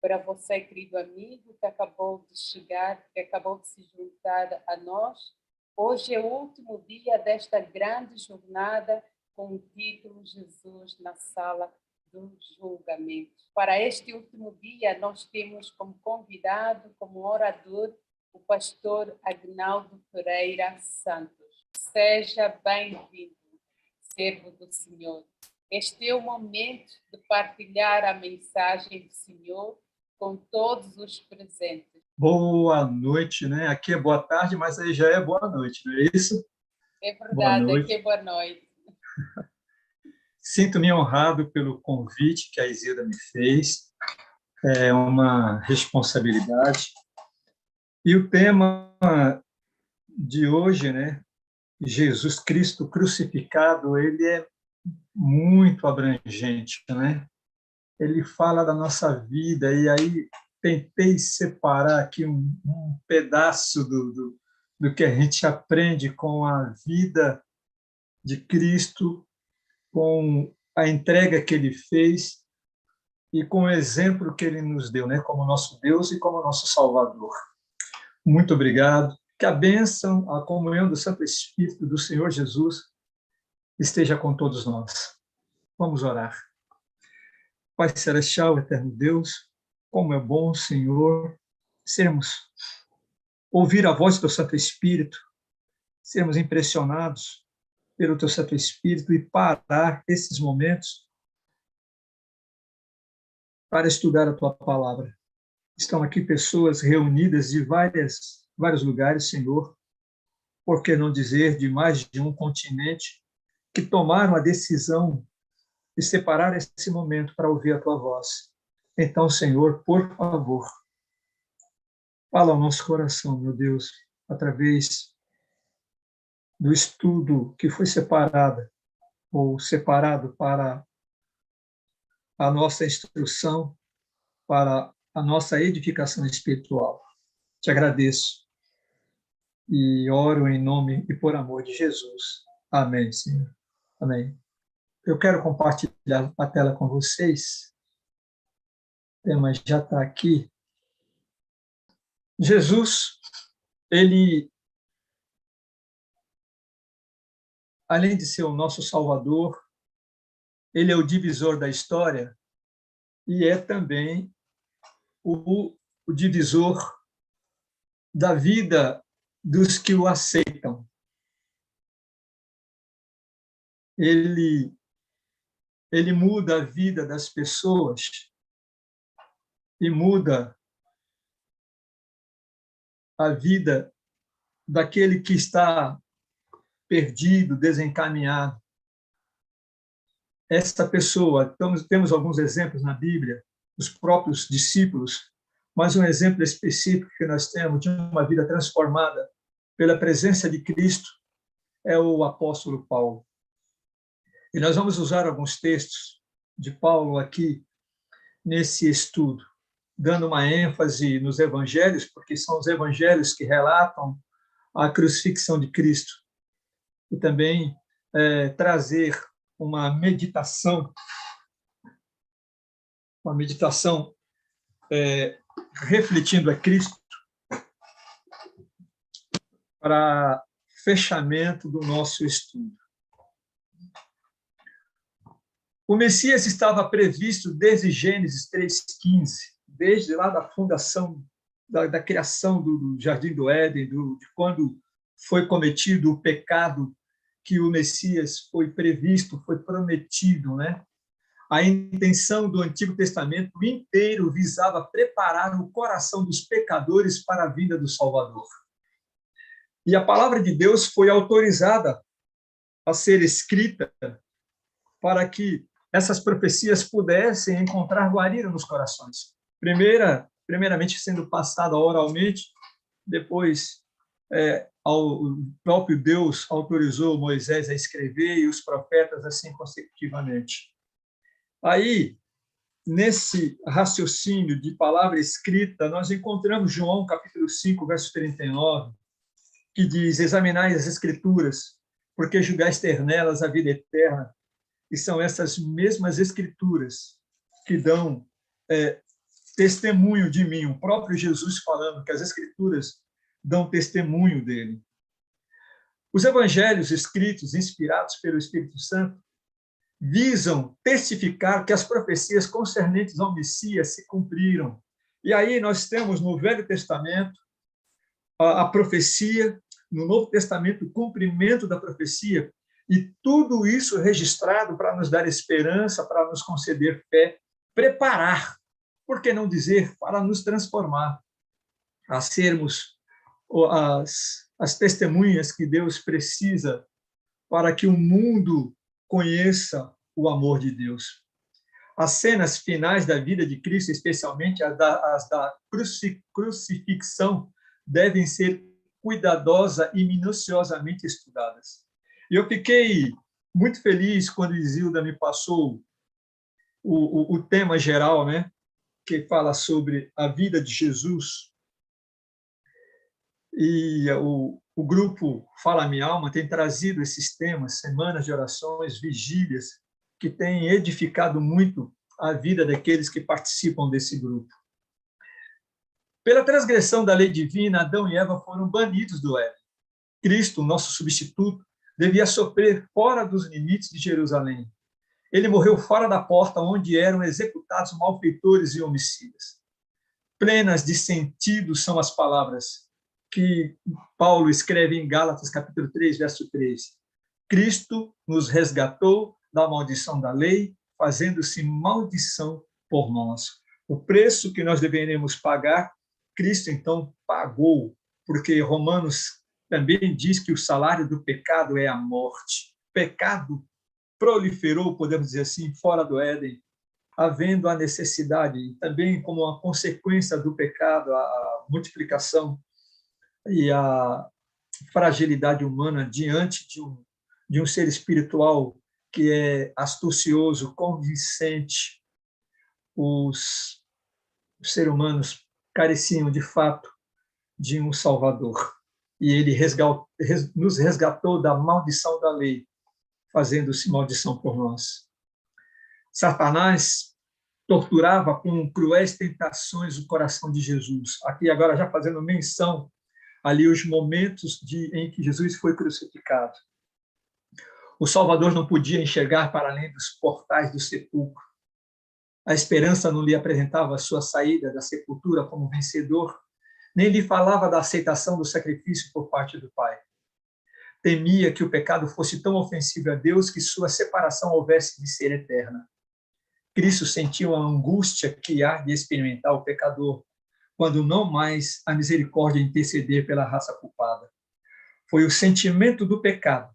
para você, querido amigo, que acabou de chegar, que acabou de se juntar a nós. Hoje é o último dia desta grande jornada com o título Jesus na Sala do Julgamento. Para este último dia, nós temos como convidado, como orador, o pastor Agnaldo Pereira Santos. Seja bem-vindo, servo do Senhor. Este é o momento de partilhar a mensagem do Senhor com todos os presentes. Boa noite, né? Aqui é boa tarde, mas aí já é boa noite, não é isso? É verdade, aqui é boa noite. Sinto-me honrado pelo convite que a Isilda me fez. É uma responsabilidade. E o tema de hoje, né? Jesus Cristo crucificado, ele é muito abrangente, né? Ele fala da nossa vida, e aí tentei separar aqui um pedaço do que a gente aprende com a vida de Cristo, com a entrega que ele fez e com o exemplo que ele nos deu, né, como nosso Deus e como nosso Salvador. Muito obrigado. Que a bênção, a comunhão do Santo Espírito do Senhor Jesus esteja com todos nós. Vamos orar. Pai Celestial, eterno Deus, como é bom, Senhor, ouvir a voz do Santo Espírito, sermos impressionados pelo teu Santo Espírito e parar esses momentos para estudar a tua palavra. Estão aqui pessoas reunidas de vários lugares, Senhor, por que não dizer de mais de um continente, que tomaram a decisão de separar esse momento para ouvir a tua voz. Então, Senhor, por favor, fala ao nosso coração, meu Deus, através do estudo que foi separado para a nossa instrução, para a nossa edificação espiritual. Te agradeço e oro em nome e por amor de Jesus. Amém, Senhor. Amém. Eu quero compartilhar a tela com vocês. O tema já está aqui. Jesus, ele, além de ser o nosso Salvador, ele é o divisor da história e é também o divisor da vida dos que o aceitam. Ele muda a vida das pessoas e muda a vida daquele que está perdido, desencaminhado. Essa pessoa, temos alguns exemplos na Bíblia, os próprios discípulos, mas um exemplo específico que nós temos de uma vida transformada pela presença de Cristo é o apóstolo Paulo. E nós vamos usar alguns textos de Paulo aqui nesse estudo, dando uma ênfase nos evangelhos, porque são os evangelhos que relatam a crucifixão de Cristo, e também trazer uma meditação refletindo a Cristo para fechamento do nosso estudo. O Messias estava previsto desde Gênesis 3,15, desde lá da fundação, da criação do Jardim do Éden, de quando foi cometido o pecado, que o Messias foi previsto, foi prometido, né? A intenção do Antigo Testamento inteiro visava preparar o coração dos pecadores para a vinda do Salvador. E a palavra de Deus foi autorizada a ser escrita para que essas profecias pudessem encontrar guarida nos corações. Primeiramente sendo passada oralmente, depois o próprio Deus autorizou Moisés a escrever e os profetas assim consecutivamente. Aí, nesse raciocínio de palavra escrita, nós encontramos João, capítulo 5, verso 39, que diz: examinai as Escrituras, porque julgais ter nelas a vida eterna. E são essas mesmas Escrituras que dão testemunho de mim, o próprio Jesus falando que as Escrituras dão testemunho dele. Os evangelhos escritos, inspirados pelo Espírito Santo, visam testificar que as profecias concernentes ao Messias se cumpriram. E aí nós temos no Velho Testamento a profecia, no Novo Testamento o cumprimento da profecia, e tudo isso registrado para nos dar esperança, para nos conceder fé, preparar, por que não dizer, para nos transformar, a sermos as testemunhas que Deus precisa para que o mundo conheça o amor de Deus. As cenas finais da vida de Cristo, especialmente as da crucifixão, devem ser cuidadosa e minuciosamente estudadas. E eu fiquei muito feliz quando Isilda me passou o tema geral, né, que fala sobre a vida de Jesus. E o grupo Fala Minha Alma tem trazido esses temas, semanas de orações, vigílias, que têm edificado muito a vida daqueles que participam desse grupo. Pela transgressão da lei divina, Adão e Eva foram banidos do Éden. Cristo, nosso substituto, devia sofrer fora dos limites de Jerusalém. Ele morreu fora da porta onde eram executados malfeitores e homicidas. Plenas de sentido são as palavras que Paulo escreve em Gálatas, capítulo 3, verso 3. Cristo nos resgatou da maldição da lei, fazendo-se maldição por nós. O preço que nós deveríamos pagar, Cristo, então, pagou, porque Romanos também diz que o salário do pecado é a morte. O pecado proliferou, podemos dizer assim, fora do Éden, havendo a necessidade, também como uma consequência do pecado, a multiplicação e a fragilidade humana diante de um ser espiritual que é astucioso, convincente. Os seres humanos careciam, de fato, de um Salvador. E ele nos resgatou da maldição da lei, fazendo-se maldição por nós. Satanás torturava com cruéis tentações o coração de Jesus. Aqui agora já fazendo menção ali os momentos em que Jesus foi crucificado. O Salvador não podia enxergar para além dos portais do sepulcro. A esperança não lhe apresentava a sua saída da sepultura como vencedor, nem lhe falava da aceitação do sacrifício por parte do Pai. Temia que o pecado fosse tão ofensivo a Deus que sua separação houvesse de ser eterna. Cristo sentiu a angústia que há de experimentar o pecador, quando não mais a misericórdia interceder pela raça culpada. Foi o sentimento do pecado,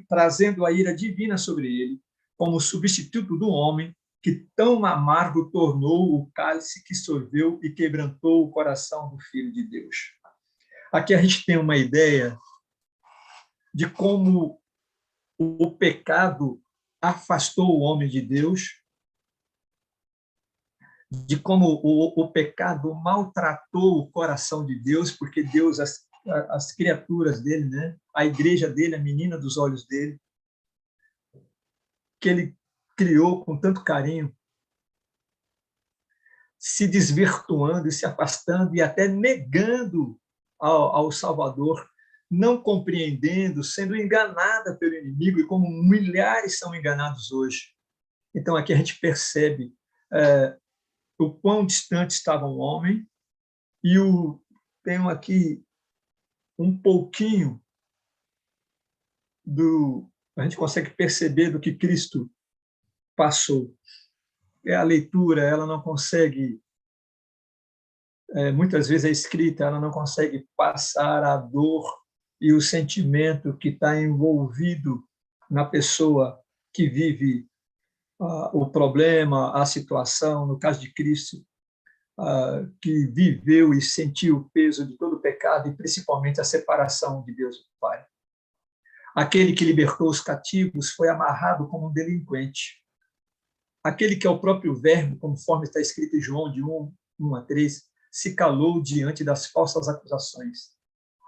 trazendo a ira divina sobre ele, como substituto do homem, que tão amargo tornou o cálice que sorveu e quebrantou o coração do Filho de Deus. Aqui a gente tem uma ideia de como o pecado afastou o homem de Deus, de como o pecado maltratou o coração de Deus, porque Deus, as criaturas dele, né? A igreja dele, a menina dos olhos dele, que ele criou com tanto carinho, se desvirtuando e se afastando e até negando ao Salvador, não compreendendo, sendo enganada pelo inimigo, e como milhares são enganados hoje. Então, aqui a gente percebe o quão distante estava o homem, e tenho aqui um pouquinho a gente consegue perceber do que Cristo passou. A leitura, ela não consegue, muitas vezes a escrita, ela não consegue passar a dor e o sentimento que está envolvido na pessoa que vive o problema, a situação, no caso de Cristo, que viveu e sentiu o peso de todo o pecado e principalmente a separação de Deus do Pai. Aquele que libertou os cativos foi amarrado como um delinquente. Aquele que é o próprio Verbo, conforme está escrito em João de 1:3, se calou diante das falsas acusações.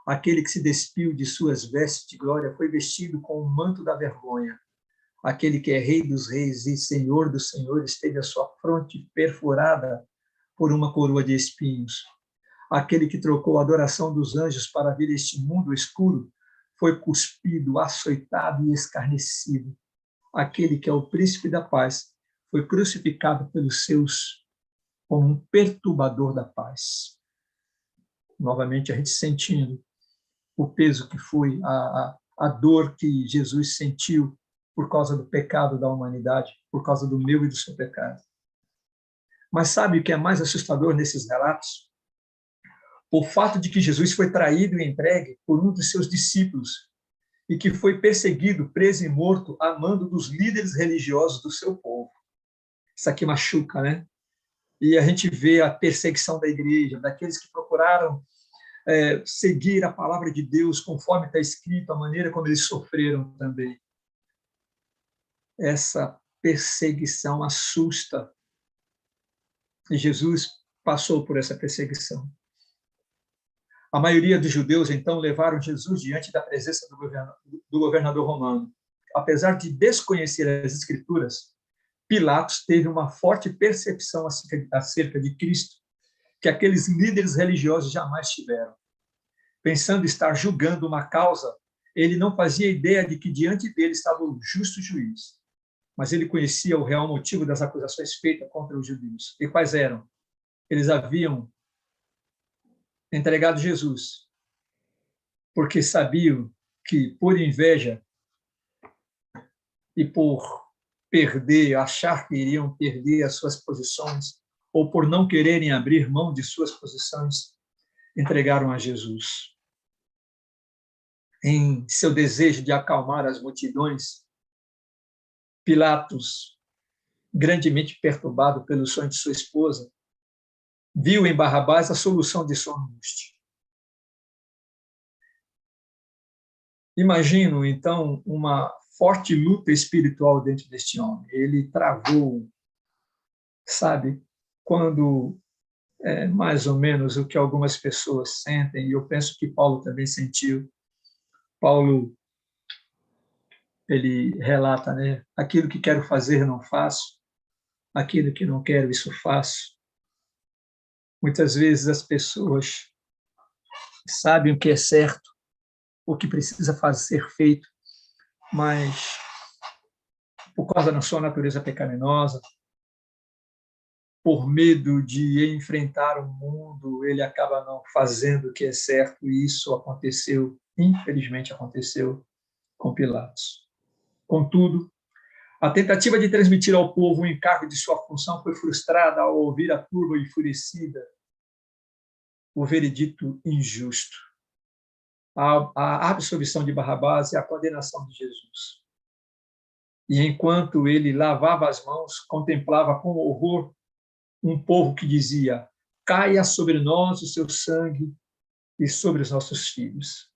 Aquele que se despiu de suas vestes de glória foi vestido com o manto da vergonha. Aquele que é Rei dos reis e Senhor dos senhores teve a sua fronte perfurada por uma coroa de espinhos. Aquele que trocou a adoração dos anjos para vir a este mundo escuro foi cuspido, açoitado e escarnecido. Aquele que é o príncipe da paz foi crucificado pelos seus como um perturbador da paz. Novamente, a gente sentindo o peso que foi, a dor que Jesus sentiu por causa do pecado da humanidade, por causa do meu e do seu pecado. Mas sabe o que é mais assustador nesses relatos? O fato de que Jesus foi traído e entregue por um dos seus discípulos e que foi perseguido, preso e morto a mando dos líderes religiosos do seu povo. Isso aqui machuca, né? E a gente vê a perseguição da igreja, daqueles que procuraram seguir a palavra de Deus conforme está escrito, a maneira como eles sofreram também. Essa perseguição assusta. E Jesus passou por essa perseguição. A maioria dos judeus, então, levaram Jesus diante da presença do governador romano. Apesar de desconhecer as Escrituras, Pilatos teve uma forte percepção acerca de Cristo, que aqueles líderes religiosos jamais tiveram. Pensando estar julgando uma causa, ele não fazia ideia de que diante dele estava o justo juiz. Mas ele conhecia o real motivo das acusações feitas contra os judeus. E quais eram? Eles haviam entregado Jesus, porque sabiam que, por inveja e por achar que iriam perder as suas posições, ou por não quererem abrir mão de suas posições, entregaram a Jesus. Em seu desejo de acalmar as multidões, Pilatos, grandemente perturbado pelo sonho de sua esposa, viu em Barrabás a solução de sua angústia. Imagino, então, uma forte luta espiritual dentro deste homem. Ele travou, sabe, quando mais ou menos o que algumas pessoas sentem, e eu penso que Paulo também sentiu. Paulo, ele relata, né? Aquilo que quero fazer não faço, aquilo que não quero, isso faço. Muitas vezes as pessoas sabem o que é certo, o que precisa ser feito, mas por causa da sua natureza pecaminosa, por medo de enfrentar o mundo, ele acaba não fazendo o que é certo, e isso aconteceu, infelizmente aconteceu com Pilatos. Contudo, a tentativa de transmitir ao povo o encargo de sua função foi frustrada ao ouvir a turba enfurecida o veredito injusto, a absolvição de Barrabás e a condenação de Jesus. E enquanto ele lavava as mãos, contemplava com horror um povo que dizia: caia sobre nós o seu sangue e sobre os nossos filhos.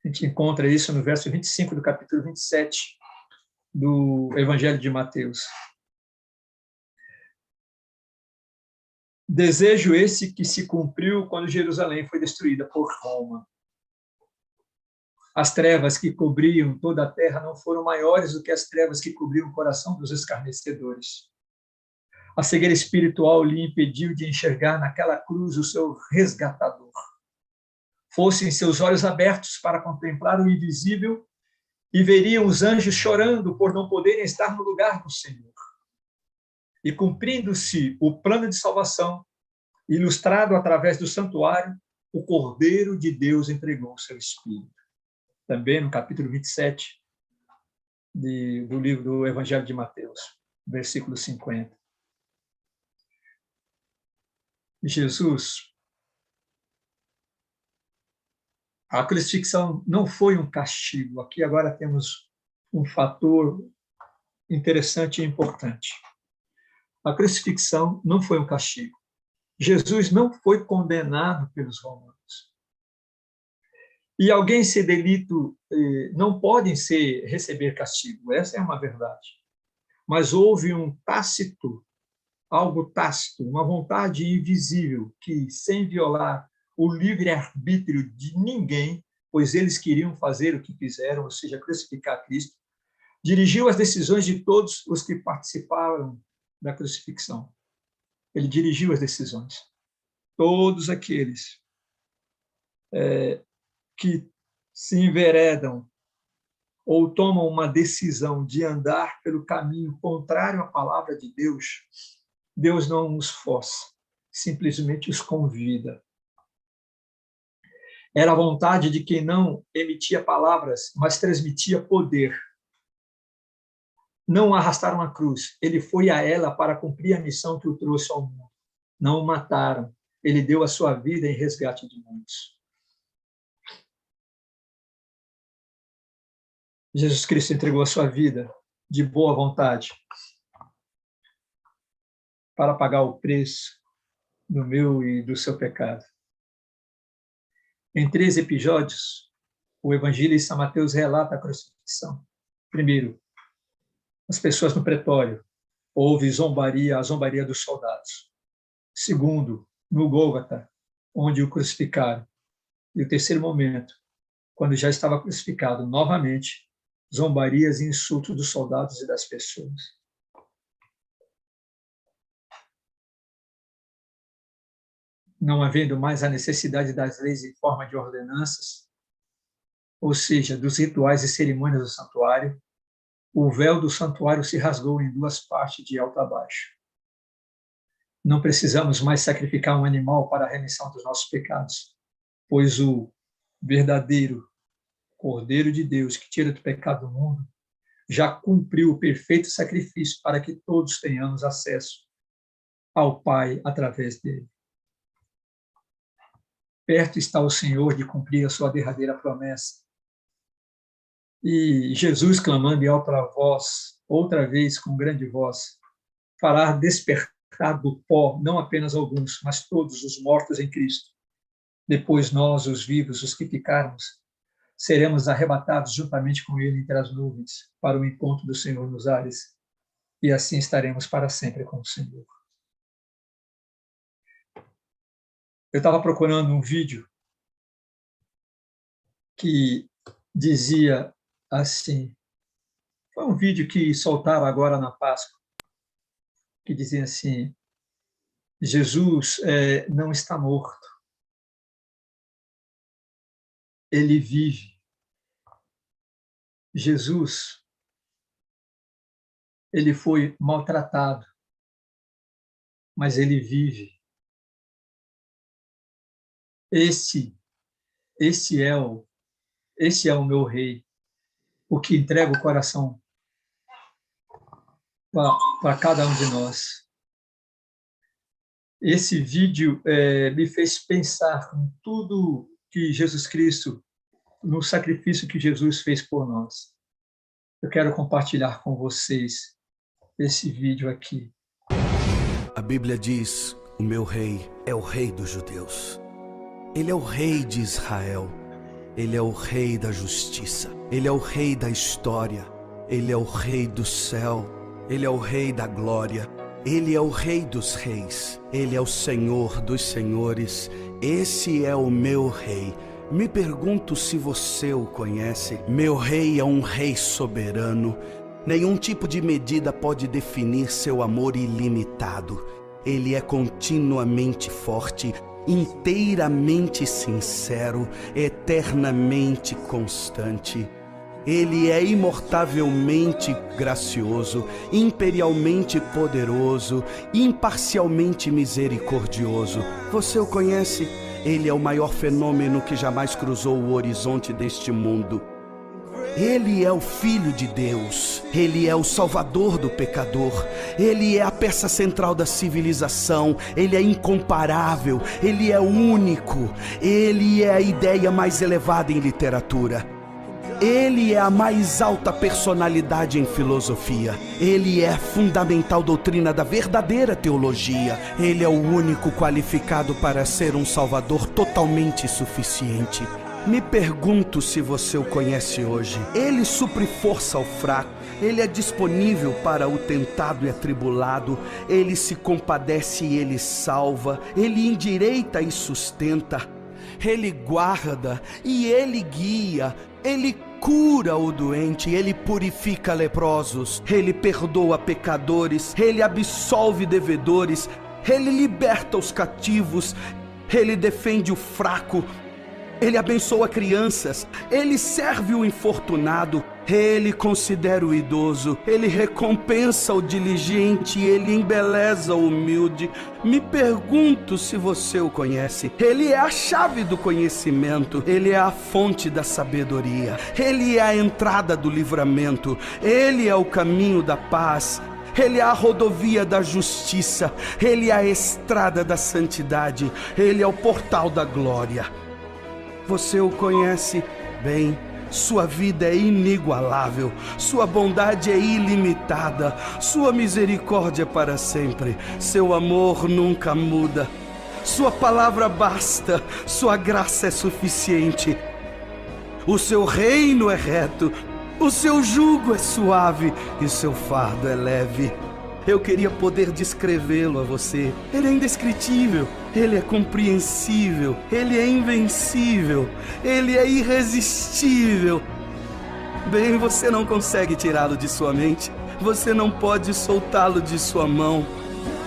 A gente encontra isso no verso 25 do capítulo 27 do Evangelho de Mateus. Desejo esse que se cumpriu quando Jerusalém foi destruída por Roma. As trevas que cobriam toda a terra não foram maiores do que as trevas que cobriam o coração dos escarnecedores. A cegueira espiritual lhe impediu de enxergar naquela cruz o seu resgatador. Fossem seus olhos abertos para contemplar o invisível e veriam os anjos chorando por não poderem estar no lugar do Senhor. E cumprindo-se o plano de salvação, ilustrado através do santuário, o Cordeiro de Deus entregou o seu Espírito. Também no capítulo 27 do livro do Evangelho de Mateus, versículo 50. Jesus, a crucifixão não foi um castigo. Aqui agora temos um fator interessante e importante. A crucifixão não foi um castigo. Jesus não foi condenado pelos romanos. E alguém sem delito não podem receber castigo. Essa é uma verdade. Mas houve algo tácito, uma vontade invisível que, sem violar o livre-arbítrio de ninguém, pois eles queriam fazer o que fizeram, ou seja, crucificar Cristo, dirigiu as decisões de todos os que participaram da crucifixão. Ele dirigiu as decisões. Todos aqueles que se enveredam ou tomam uma decisão de andar pelo caminho contrário à palavra de Deus, Deus não os força, simplesmente os convida. Era a vontade de quem não emitia palavras, mas transmitia poder. Não arrastaram a cruz, ele foi a ela para cumprir a missão que o trouxe ao mundo. Não o mataram, ele deu a sua vida em resgate de muitos. Jesus Cristo entregou a sua vida de boa vontade para pagar o preço do meu e do seu pecado. Em 3 episódios, o evangelista Mateus relata a crucifixão. Primeiro, as pessoas no pretório, houve zombaria, a zombaria dos soldados. Segundo, no Gólgota, onde o crucificaram. E o terceiro momento, quando já estava crucificado novamente, zombarias e insultos dos soldados e das pessoas. Não havendo mais a necessidade das leis em forma de ordenanças, ou seja, dos rituais e cerimônias do santuário, o véu do santuário se rasgou em 2 partes, de alto a baixo. Não precisamos mais sacrificar um animal para a remissão dos nossos pecados, pois o verdadeiro Cordeiro de Deus, que tira do pecado do mundo, já cumpriu o perfeito sacrifício para que todos tenhamos acesso ao Pai através dele. Perto está o Senhor de cumprir a sua derradeira promessa. E Jesus, clamando em alta voz, outra vez com grande voz, fará despertar do pó não apenas alguns, mas todos os mortos em Cristo. Depois nós, os vivos, os que ficarmos, seremos arrebatados juntamente com ele entre as nuvens para o encontro do Senhor nos ares, e assim estaremos para sempre com o Senhor. Eu estava procurando um vídeo que dizia assim, foi um vídeo que soltaram agora na Páscoa, que dizia assim, Jesus não está morto, ele vive. Jesus, ele foi maltratado, mas ele vive. Esse é o meu rei, o que entrega o coração para cada um de nós. Esse vídeo me fez pensar em tudo que Jesus Cristo, no sacrifício que Jesus fez por nós. Eu quero compartilhar com vocês esse vídeo aqui. A Bíblia diz, o meu rei é o rei dos judeus. Ele é o rei de Israel. Ele é o rei da justiça. Ele é o rei da história. Ele é o rei do céu. Ele é o rei da glória. Ele é o rei dos reis. Ele é o Senhor dos senhores. Esse é o meu rei. Me pergunto se você o conhece. Meu rei é um rei soberano. Nenhum tipo de medida pode definir seu amor ilimitado. Ele é continuamente forte, inteiramente sincero, eternamente constante. Ele é imortavelmente gracioso, imperialmente poderoso, imparcialmente misericordioso. Você o conhece? Ele é o maior fenômeno que jamais cruzou o horizonte deste mundo. Ele é o Filho de Deus, Ele é o Salvador do pecador, Ele é a peça central da civilização, Ele é incomparável, Ele é único, Ele é a ideia mais elevada em literatura. Ele é a mais alta personalidade em filosofia. Ele é a fundamental doutrina da verdadeira teologia. Ele é o único qualificado para ser um salvador totalmente suficiente. Me pergunto se você o conhece hoje. Ele supre força ao fraco. Ele é disponível para o tentado e atribulado. Ele se compadece e ele salva. Ele endireita e sustenta. Ele guarda e ele guia. Ele cura o doente, ele purifica leprosos, ele perdoa pecadores, ele absolve devedores, Ele liberta os cativos, Ele defende o fraco, Ele abençoa crianças, Ele serve o infortunado, Ele considera o idoso, Ele recompensa o diligente, Ele embeleza o humilde. Me pergunto se você o conhece. Ele é a chave do conhecimento, Ele é a fonte da sabedoria, Ele é a entrada do livramento, Ele é o caminho da paz, Ele é a rodovia da justiça, Ele é a estrada da santidade, Ele é o portal da glória. Você o conhece bem, sua vida é inigualável, sua bondade é ilimitada, sua misericórdia é para sempre, seu amor nunca muda, sua palavra basta, sua graça é suficiente, o seu reino é reto, o seu jugo é suave e seu fardo é leve. Eu queria poder descrevê-lo a você. Ele é indescritível, ele é compreensível, ele é invencível, ele é irresistível. Bem, você não consegue tirá-lo de sua mente, você não pode soltá-lo de sua mão.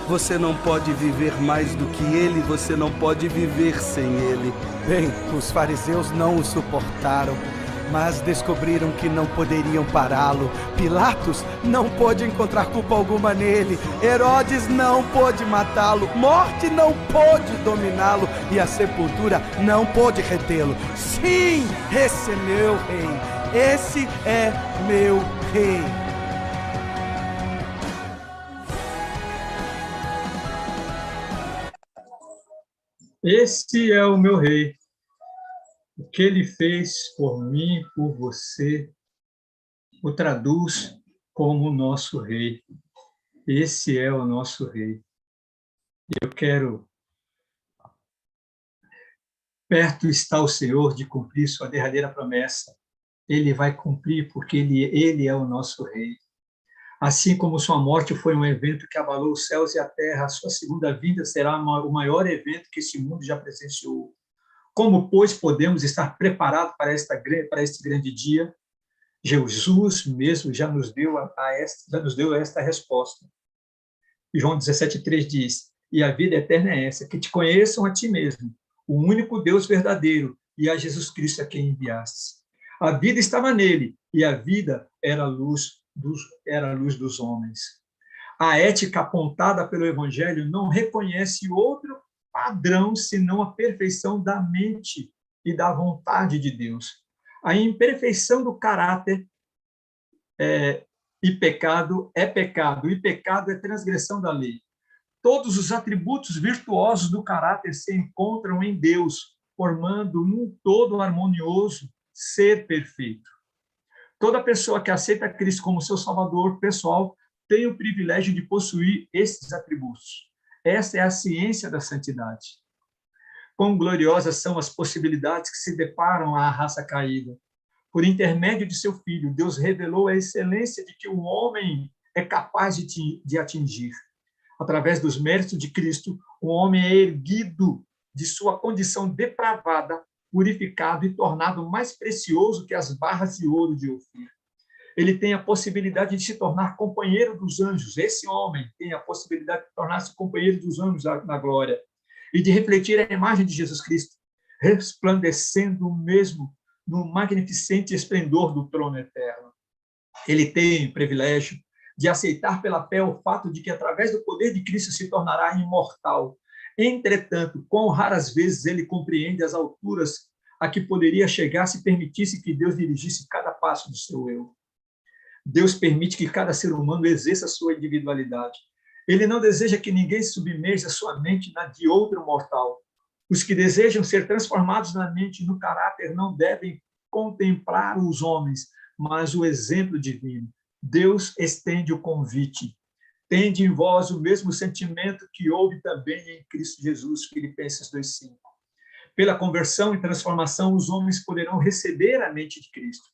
Você não pode viver mais do que ele, você não pode viver sem ele. Bem, os fariseus não o suportaram, mas descobriram que não poderiam pará-lo. Pilatos não pôde encontrar culpa alguma nele. Herodes não pôde matá-lo. Morte não pôde dominá-lo. E a sepultura não pôde retê-lo. Sim, esse é meu rei. Esse é meu rei. Esse é o meu rei. O que ele fez por mim, por você, o traduz como o nosso rei. Esse é o nosso rei. Eu quero... Perto está o Senhor de cumprir sua derradeira promessa. Ele vai cumprir porque ele é o nosso rei. Assim como sua morte foi um evento que abalou os céus e a terra, a sua segunda vinda será o maior evento que este mundo já presenciou. Como, pois, podemos estar preparados para este grande dia? Jesus mesmo já nos deu esta resposta. João 17,3 diz: e a vida eterna é essa, que te conheçam a ti mesmo, o único Deus verdadeiro, e a Jesus Cristo a quem enviastes. A vida estava nele, e a vida era a luz dos homens. A ética apontada pelo Evangelho não reconhece outro padrão senão a perfeição da mente e da vontade de Deus. A imperfeição do caráter e pecado é transgressão da lei. Todos os atributos virtuosos do caráter se encontram em Deus, formando um todo harmonioso, ser perfeito. Toda pessoa que aceita Cristo como seu Salvador pessoal tem o privilégio de possuir esses atributos. Essa é a ciência da santidade. Quão gloriosas são as possibilidades que se deparam à raça caída. Por intermédio de seu Filho, Deus revelou a excelência de que o homem é capaz de atingir. Através dos méritos de Cristo, o homem é erguido de sua condição depravada, purificado e tornado mais precioso que as barras de ouro de Ofir. Ele tem a possibilidade de se tornar companheiro dos anjos. Esse homem tem a possibilidade de tornar-se companheiro dos anjos na glória e de refletir a imagem de Jesus Cristo, resplandecendo mesmo no magnificente esplendor do trono eterno. Ele tem o privilégio de aceitar pela fé o fato de que, através do poder de Cristo, se tornará imortal. Entretanto, quão raras vezes ele compreende as alturas a que poderia chegar se permitisse que Deus dirigisse cada passo do seu eu. Deus permite que cada ser humano exerça a sua individualidade. Ele não deseja que ninguém submerja sua mente na de outro mortal. Os que desejam ser transformados na mente e no caráter não devem contemplar os homens, mas o exemplo divino. Deus estende o convite. Tende em vós o mesmo sentimento que houve também em Cristo Jesus, Filipenses 2,5. Pela conversão e transformação, os homens poderão receber a mente de Cristo.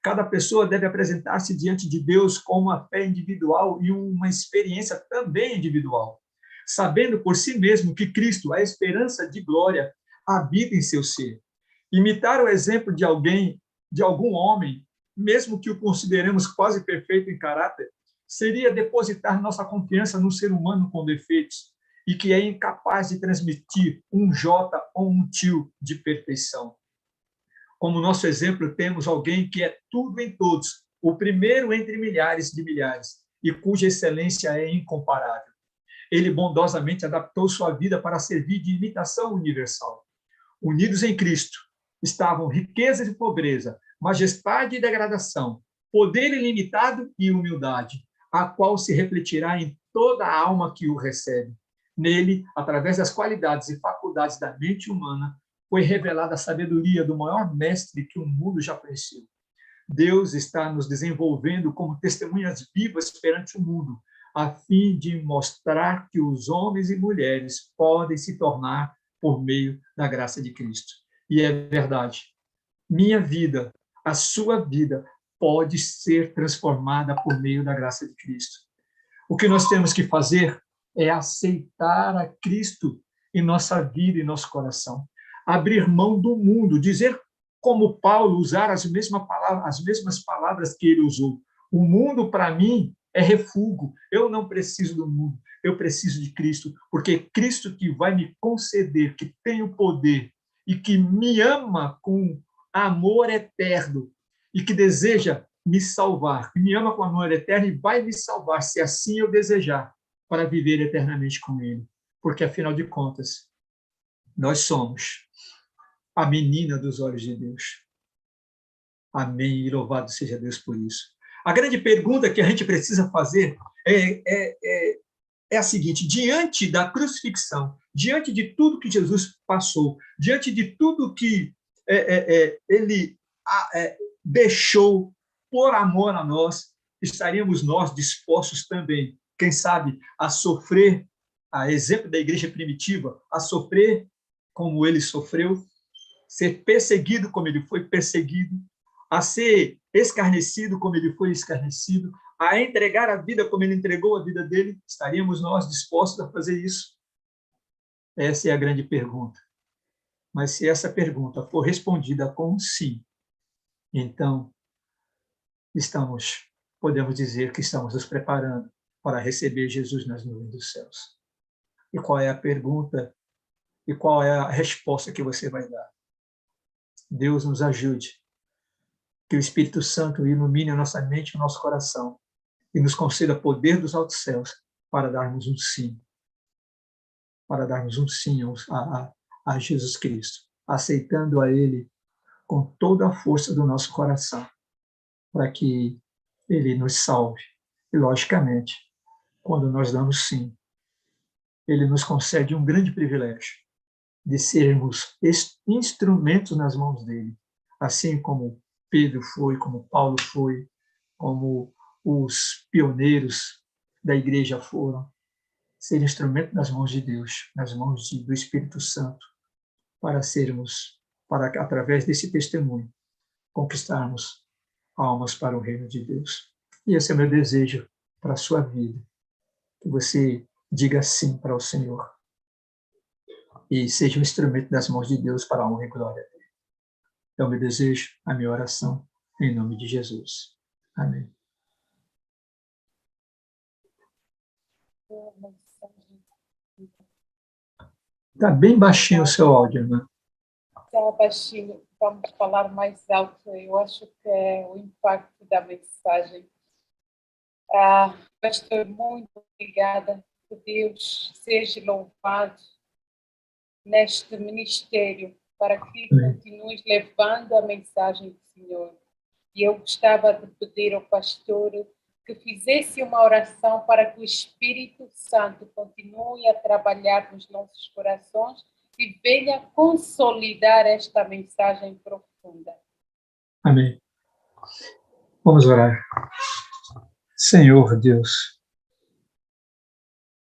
Cada pessoa deve apresentar-se diante de Deus com uma fé individual e uma experiência também individual, sabendo por si mesmo que Cristo, a esperança de glória, habita em seu ser. Imitar o exemplo de algum homem, mesmo que o consideremos quase perfeito em caráter, seria depositar nossa confiança no ser humano com defeitos e que é incapaz de transmitir um J ou um tio de perfeição. Como nosso exemplo, temos alguém que é tudo em todos, o primeiro entre milhares de milhares, e cuja excelência é incomparável. Ele bondosamente adaptou sua vida para servir de imitação universal. Unidos em Cristo, estavam riqueza e pobreza, majestade e degradação, poder ilimitado e humildade, a qual se refletirá em toda a alma que o recebe. Nele, através das qualidades e faculdades da mente humana, foi revelada a sabedoria do maior mestre que o mundo já conheceu. Deus está nos desenvolvendo como testemunhas vivas perante o mundo, a fim de mostrar que os homens e mulheres podem se tornar por meio da graça de Cristo. E é verdade. Minha vida, a sua vida, pode ser transformada por meio da graça de Cristo. O que nós temos que fazer é aceitar a Cristo em nossa vida e nosso coração. Abrir mão do mundo, dizer como Paulo, usar as mesmas palavras que ele usou. O mundo, para mim, é refúgio. Eu não preciso do mundo, eu preciso de Cristo, porque Cristo que vai me conceder, que tem o poder e que me ama com amor eterno e que deseja me salvar, que me ama com amor eterno e vai me salvar, se assim eu desejar, para viver eternamente com Ele. Porque, afinal de contas, nós somos a menina dos olhos de Deus. Amém, e louvado seja Deus por isso. A grande pergunta que a gente precisa fazer é a seguinte: diante da crucifixão, diante de tudo que Jesus passou, diante de tudo que ele deixou por amor a nós, estaríamos nós dispostos também, quem sabe, a sofrer, a exemplo da igreja primitiva, a sofrer como ele sofreu, ser perseguido como ele foi perseguido, a ser escarnecido como ele foi escarnecido, a entregar a vida como ele entregou a vida dele? Estaríamos nós dispostos a fazer isso? Essa é a grande pergunta. Mas se essa pergunta for respondida com sim, então podemos dizer que estamos nos preparando para receber Jesus nas nuvens dos céus. E qual é a pergunta e qual é a resposta que você vai dar? Deus nos ajude, que o Espírito Santo ilumine a nossa mente e o nosso coração e nos conceda poder dos altos céus para darmos um sim, a Jesus Cristo, aceitando a Ele com toda a força do nosso coração, para que Ele nos salve. E, logicamente, quando nós damos sim, Ele nos concede um grande privilégio de sermos instrumentos nas mãos dele, assim como Pedro foi, como Paulo foi, como os pioneiros da igreja foram, ser instrumento nas mãos de Deus, nas mãos do Espírito Santo, para através desse testemunho, conquistarmos almas para o reino de Deus. E esse é o meu desejo para a sua vida, que você diga sim para o Senhor e seja um instrumento nas mãos de Deus para a honra e glória dele. É o meu desejo, a minha oração, em nome de Jesus. Amém. Está bem baixinho o seu áudio, né? Está baixinho, vamos falar mais alto. Eu acho que é o impacto da mensagem. Pastor, muito obrigada. Que Deus seja louvado neste ministério, para que continues levando a mensagem do Senhor. E eu gostava de pedir ao pastor que fizesse uma oração para que o Espírito Santo continue a trabalhar nos nossos corações e venha consolidar esta mensagem profunda. Amém. Vamos orar. Senhor Deus,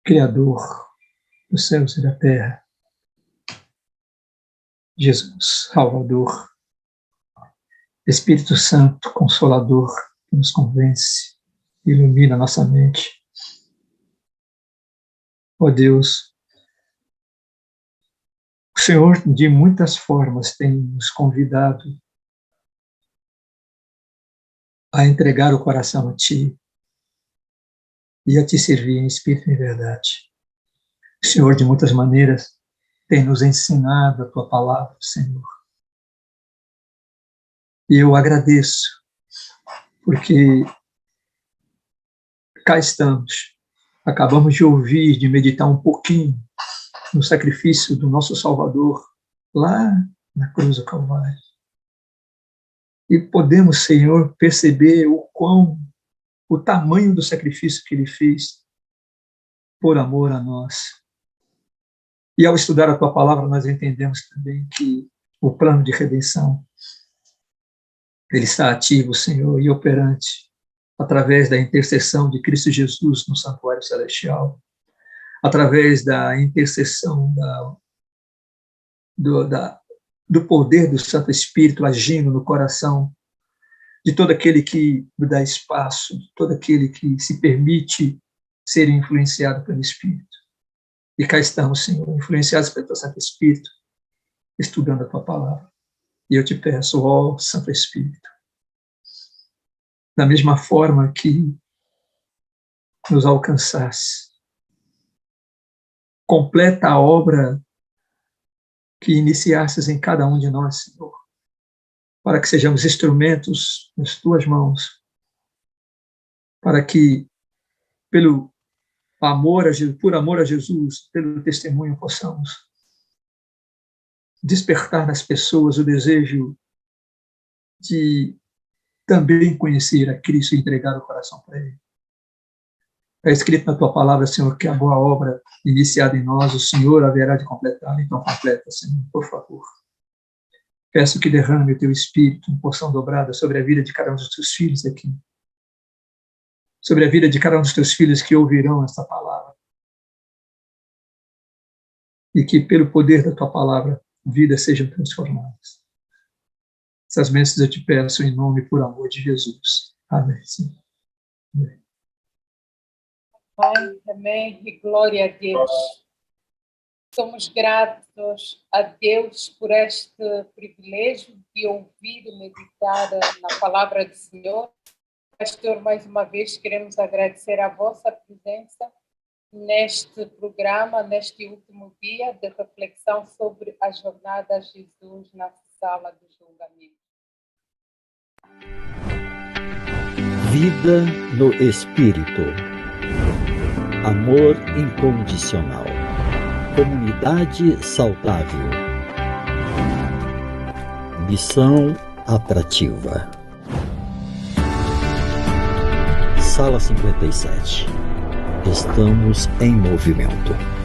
Criador dos céus e da terra, Jesus, Salvador, Espírito Santo, Consolador, que nos convence, ilumina nossa mente. Ó Deus, o Senhor de muitas formas tem nos convidado a entregar o coração a Ti e a Te servir em espírito e em verdade. O Senhor, de muitas maneiras, tem nos ensinado a tua palavra, Senhor. E eu agradeço, porque cá estamos. Acabamos de ouvir, de meditar um pouquinho no sacrifício do nosso Salvador, lá na cruz do Calvário. E podemos, Senhor, perceber o tamanho do sacrifício que Ele fez por amor a nós. E ao estudar a Tua palavra, nós entendemos também que o plano de redenção, ele está ativo, Senhor, e operante através da intercessão de Cristo Jesus no santuário celestial, através da intercessão do poder do Santo Espírito agindo no coração de todo aquele que dá espaço, de todo aquele que se permite ser influenciado pelo Espírito. E cá estamos, Senhor, influenciados pelo Teu Santo Espírito, estudando a Tua palavra. E eu te peço, ó Santo Espírito, da mesma forma que nos alcançasse, completa a obra que iniciastes em cada um de nós, Senhor, para que sejamos instrumentos nas Tuas mãos, para que, por amor a Jesus, pelo testemunho, possamos despertar nas pessoas o desejo de também conhecer a Cristo e entregar o coração para Ele. É escrito na Tua palavra, Senhor, que a boa obra iniciada em nós, o Senhor haverá de completar. Então completa, Senhor, por favor. Peço que derrame o Teu Espírito em porção dobrada sobre a vida de cada um dos Teus filhos aqui, sobre a vida de cada um dos Teus filhos que ouvirão esta palavra, e que pelo poder da Tua palavra vidas sejam transformadas. Essas bênçãos eu te peço em nome e por amor de Jesus. Amém. Sim. Amém. Pai, amém, e glória a Deus. Somos gratos a Deus por este privilégio de ouvir e meditar na palavra do Senhor. Pastor, mais uma vez queremos agradecer a vossa presença neste programa, neste último dia de reflexão sobre a jornada de Jesus na sala do julgamento. Vida no Espírito. Amor incondicional. Comunidade saudável. Missão atrativa. Sala 57. Estamos em movimento.